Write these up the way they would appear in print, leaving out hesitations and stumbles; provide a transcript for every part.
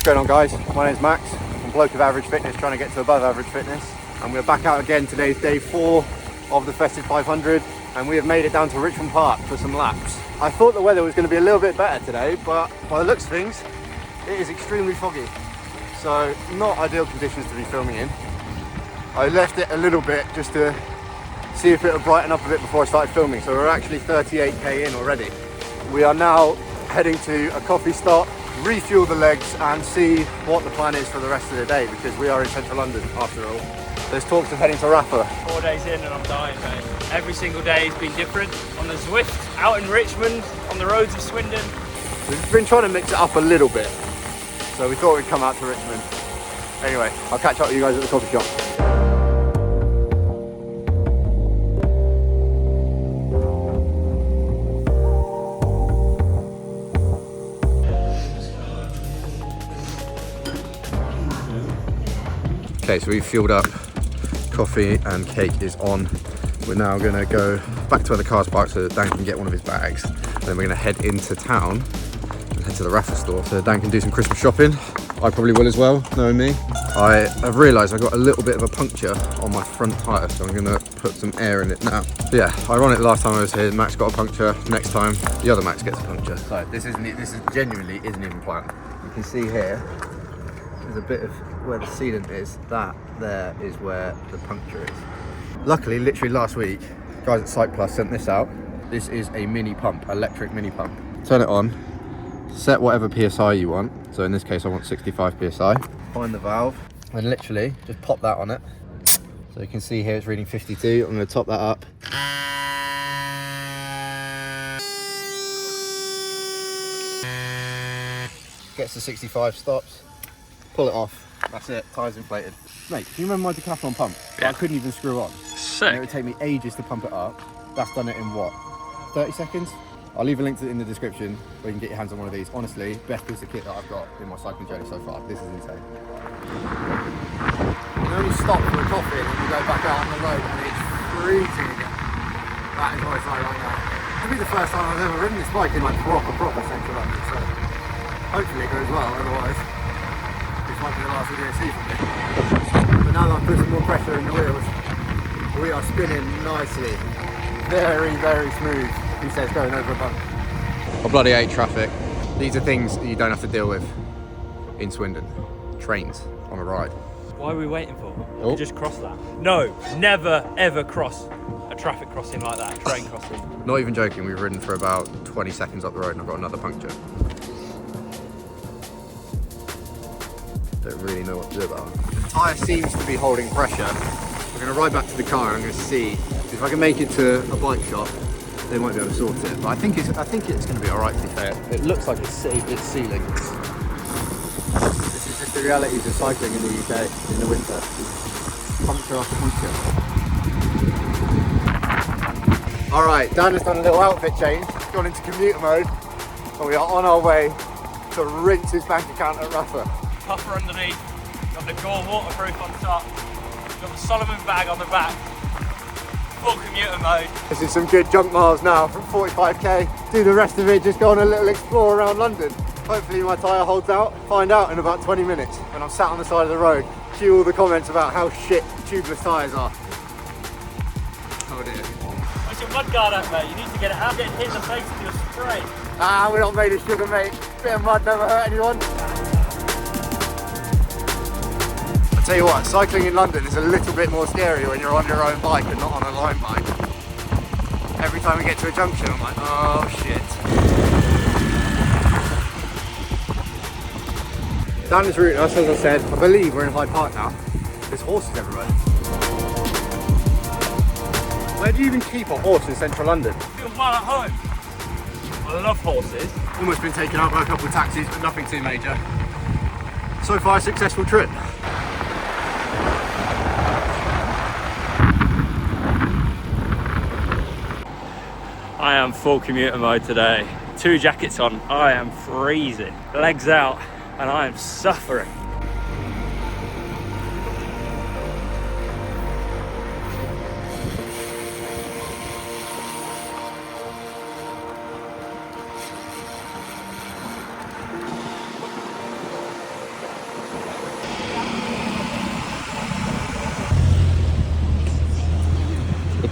What's going on, guys? My name's Max. I'm bloke of average fitness trying to get to above average fitness, and we're back out again. Today's day 4 of the Festive 500 and we have made it down to Richmond Park for some laps. I thought the weather was going to be a little bit better today, but by the looks of things it is extremely foggy, so not ideal conditions to be filming in. I left it a little bit just to see if it would brighten up a bit before I started filming, so we're actually 38k in already. We are now heading to a coffee stop, refuel the legs and see what the plan is for the rest of the day, because we are in central London after all. There's talks of heading to Rapha. 4 days in and I'm dying, mate. Every single day has been different. On the Zwift, out in Richmond, on the roads of Swindon. We've been trying to mix it up a little bit, so we thought we'd come out to Richmond. Anyway, I'll catch up with you guys at the coffee shop. Okay, so we've fueled up, coffee and cake is on. We're now gonna go back to where the car's parked so that Dan can get one of his bags. And then we're gonna head into town and head to the Rapha store so Dan can do some Christmas shopping. I probably will as well, knowing me. I have realised I got a little bit of a puncture on my front tyre, so I'm gonna put some air in it now. But yeah, ironic, last time I was here, Max got a puncture. Next time, the other Max gets a puncture. So this genuinely isn't even planned. You can see here, there's a bit of where the sealant is, that there is where the puncture is. Luckily, literally last week, guys at Site Plus sent this out. This is a mini pump, electric mini pump. Turn it on, set whatever PSI you want. So in this case, I want 65 PSI. Find the valve, and literally just pop that on it. So you can see here it's reading 52. I'm gonna top that up. Gets to 65, stops. Pull it off, that's it, tyres inflated. Mate, do you remember my Decathlon pump? Yeah. I couldn't even screw on. Sick. And it would take me ages to pump it up. That's done it in what, 30 seconds? I'll leave a link to it in the description where you can get your hands on one of these. Honestly, best piece of kit that I've got in my cycling journey so far. This is insane. You only stop for a coffee and then you go back out on the road and it's freezing again. That is what it's like right now. It'll be the first time I've ever ridden this bike in like proper central London, so hopefully it goes well, otherwise this might be the last video you see from me. But now that I've put some more pressure in the wheels, we are spinning nicely. Very, very smooth, he says, going over a bump. I bloody hate traffic. These are things that you don't have to deal with in Swindon. Trains on a ride. Why are we waiting for? Oh. We just cross that. No, never ever cross a traffic crossing like that, a train crossing. Not even joking, we've ridden for about 20 seconds up the road and I've got another puncture. Don't really know what to do about it. The tyre seems to be holding pressure. We're going to ride back to the car and I'm going to see if I can make it to a bike shop. They might be able to sort it, but I think it's going to be alright, to be fair. It looks like it's sealing. This is just the realities of cycling in the UK in the winter. Puncture after puncture. Alright, Dan has done a little outfit change. He's gone into commuter mode and we are on our way to rinse his bank account at Rapha. Puffer underneath, got the Gore waterproof on top, got the Solomon bag on the back, full commuter mode. This is some good junk miles now from 45k. Do the rest of it, just go on a little explore around London. Hopefully my tyre holds out. Find out in about 20 minutes when I'm sat on the side of the road. Cue all the comments about how shit tubeless tyres are. Oh dear. Where's your mudguard at, mate? You need to get it out, get hit in the face with your spray. Ah, we're not made of sugar, mate. Bit of mud never hurt anyone. Tell you what, cycling in London is a little bit more scary when you're on your own bike and not on a line bike. Every time we get to a junction, I'm like, oh shit. Down this route, as I said, I believe we're in Hyde Park now. There's horses everywhere. Where do you even keep a horse in central London? I feel well at home. I love horses. Almost been taken out by a couple of taxis, but nothing too major. So far, a successful trip. I am full commuter mode today. 2 jackets on, I am freezing. Legs out, and I am suffering.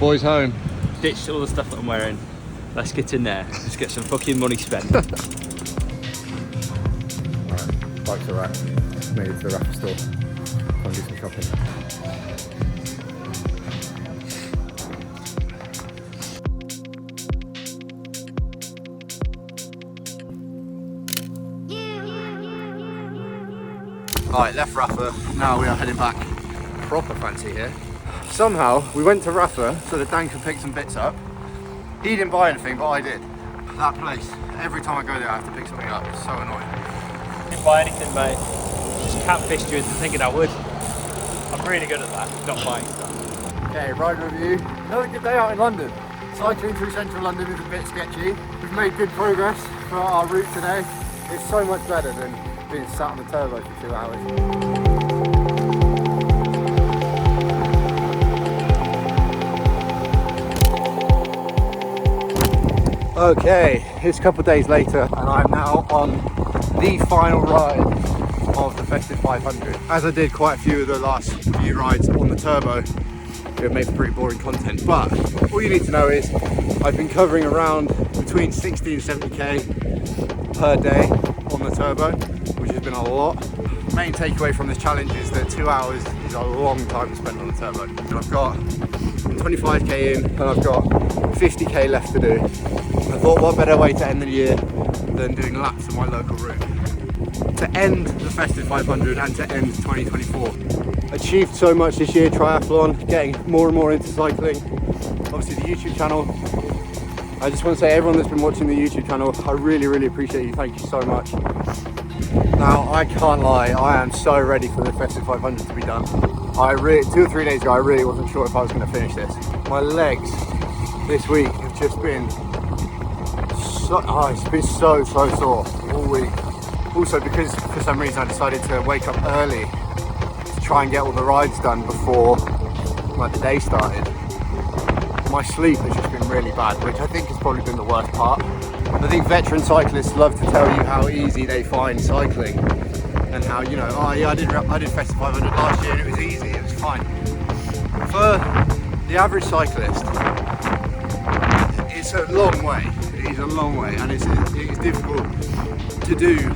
boys home. Ditched all the stuff that I'm wearing. Let's get in there. Let's get some fucking money spent. Right, bikes are right. Made it to the Rapha store. Come and do some shopping. Alright, left Rapha, now we are heading back. Proper fancy here. Somehow, we went to Rapha so that Dan could pick some bits up. He didn't buy anything, but I did. That place, every time I go there I have to pick something up. It's so annoying. Didn't buy anything, mate. Just catfished you into thinking I would. I'm really good at that, not buying stuff. Okay, ride review. Another good day out in London. Cycling through central London is a bit sketchy. We've made good progress for our route today. It's so much better than being sat on the turbo for 2 hours. Okay, it's a couple of days later and I'm now on the final ride of the Festive 500. As I did quite a few of the last few rides on the turbo, it made for pretty boring content, but all you need to know is I've been covering around between 60 and 70k per day on the turbo, which has been a lot. Main takeaway from this challenge is that 2 hours is a long time to spend on the turbo. And I've got 25k in and I've got 50k left to do. I thought what better way to end the year than doing laps of my local route. To end the Festive 500 and to end 2024. Achieved so much this year, triathlon, getting more and more into cycling. Obviously the YouTube channel. I just want to say everyone that's been watching the YouTube channel, I really, really appreciate you. Thank you so much. Now, I can't lie, I am so ready for the Festive 500 to be done. 2 or 3 days ago, I really wasn't sure if I was going to finish this. My legs this week have just been it's been so sore all week. Also because for some reason I decided to wake up early to try and get all the rides done before the day started. My sleep has just been really bad, which I think has probably been the worst part. I think veteran cyclists love to tell you how easy they find cycling and how, you know, oh yeah, I did Festive 500 last year and it was easy, it was fine. For the average cyclist, it's a long way. It is a long way, and it is difficult to do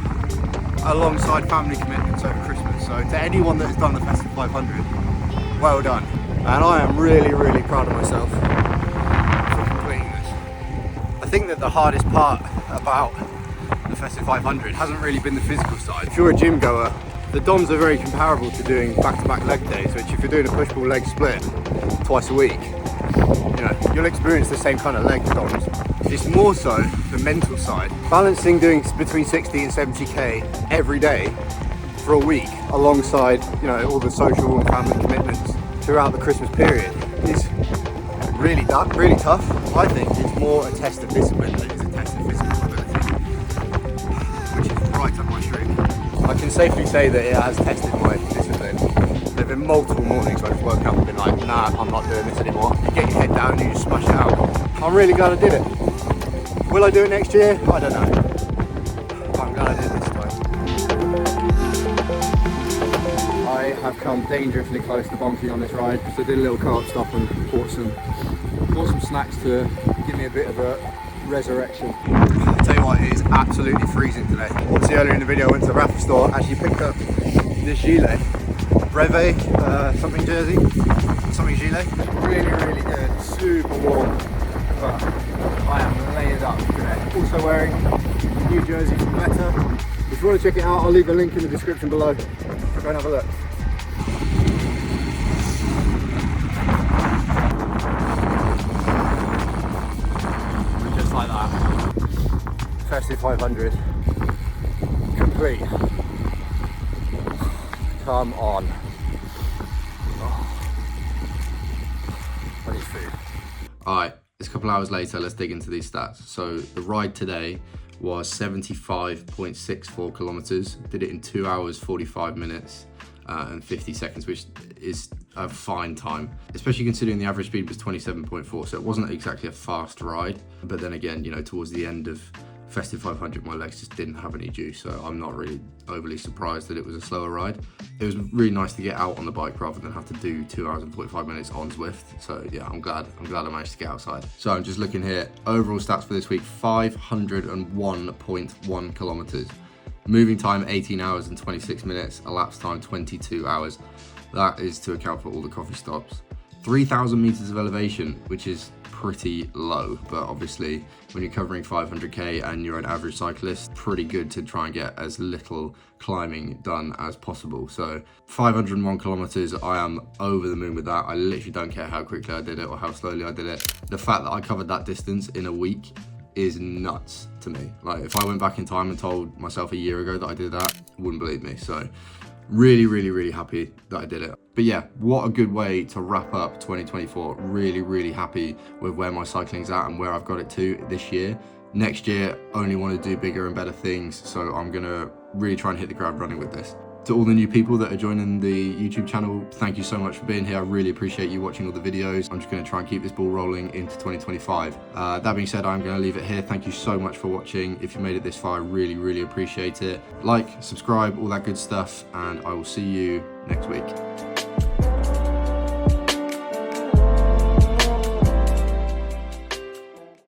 alongside family commitments over Christmas. So to anyone that has done the Festive 500, well done. And I am really, really proud of myself for completing this. I think that the hardest part about the Festive 500 hasn't really been the physical side. If you're a gym goer, the DOMs are very comparable to doing back-to-back leg days, which if you're doing a push-pull leg split twice a week, you know, you'll experience the same kind of leg DOMs. It's more so the mental side. Balancing doing between 60 and 70k every day for a week alongside, you know, all the social and family commitments throughout the Christmas period is really tough. I think it's more a test of discipline than it is a test of physical ability, which is right up my street. I can safely say that it has tested my discipline. There have been multiple mornings where I've woken up and been like, nah, I'm not doing this anymore. You get your head down and you just smash it out. I'm really glad I did it. Will I do it next year? I don't know. I'm glad I did it this time. I have come dangerously close to bonking on this ride, so I did a little co-op stop and bought some snacks to give me a bit of a resurrection. I'll tell you what, it is absolutely freezing today. Obviously earlier in the video I went to the Rapha store, actually picked up this gilet. Breve, something jersey, something gilet. Really, really good, super warm. But I am layered up today. Also wearing a new jersey from Meta. If you want to check it out, I'll leave a link in the description below. Go and have a look. And just like that, Festive 500 complete. Come on. I need food. Alright. It's a couple hours later, let's dig into these stats. So the ride today was 75.64 kilometers, did it in 2 hours, 45 minutes and 50 seconds, which is a fine time, especially considering the average speed was 27.4. So it wasn't exactly a fast ride, but then again, you know, towards the end of Festive 500, my legs just didn't have any juice, so I'm not really overly surprised that it was a slower ride. It was really nice to get out on the bike rather than have to do 2 hours and 45 minutes on Zwift. So yeah, I'm glad I managed to get outside. So I'm just looking here, overall stats for this week, 501.1 kilometers. Moving time 18 hours and 26 minutes, elapsed time 22 hours. That is to account for all the coffee stops. 3,000 meters of elevation, which is pretty low, but obviously when you're covering 500k and you're an average cyclist, pretty good to try and get as little climbing done as possible. So 501 kilometers, I am over the moon with that. I literally don't care how quickly I did it or how slowly I did it. The fact that I covered that distance in a week is nuts to me. Like, if I went back in time and told myself a year ago that I did that, wouldn't believe me. So really happy that I did it. But yeah, what a good way to wrap up 2024. Really happy with where my cycling's at and where I've got it to this year. Next year, only want to do bigger and better things, so I'm gonna really try and hit the ground running with this. To all the new people that are joining the YouTube channel, thank you so much for being here. I really appreciate you watching all the videos. I'm just going to try and keep this ball rolling into 2025. That being said, I'm going to leave it here. Thank you so much for watching. If you made it this far, I really appreciate it. Like, subscribe, all that good stuff, and I will see you next week.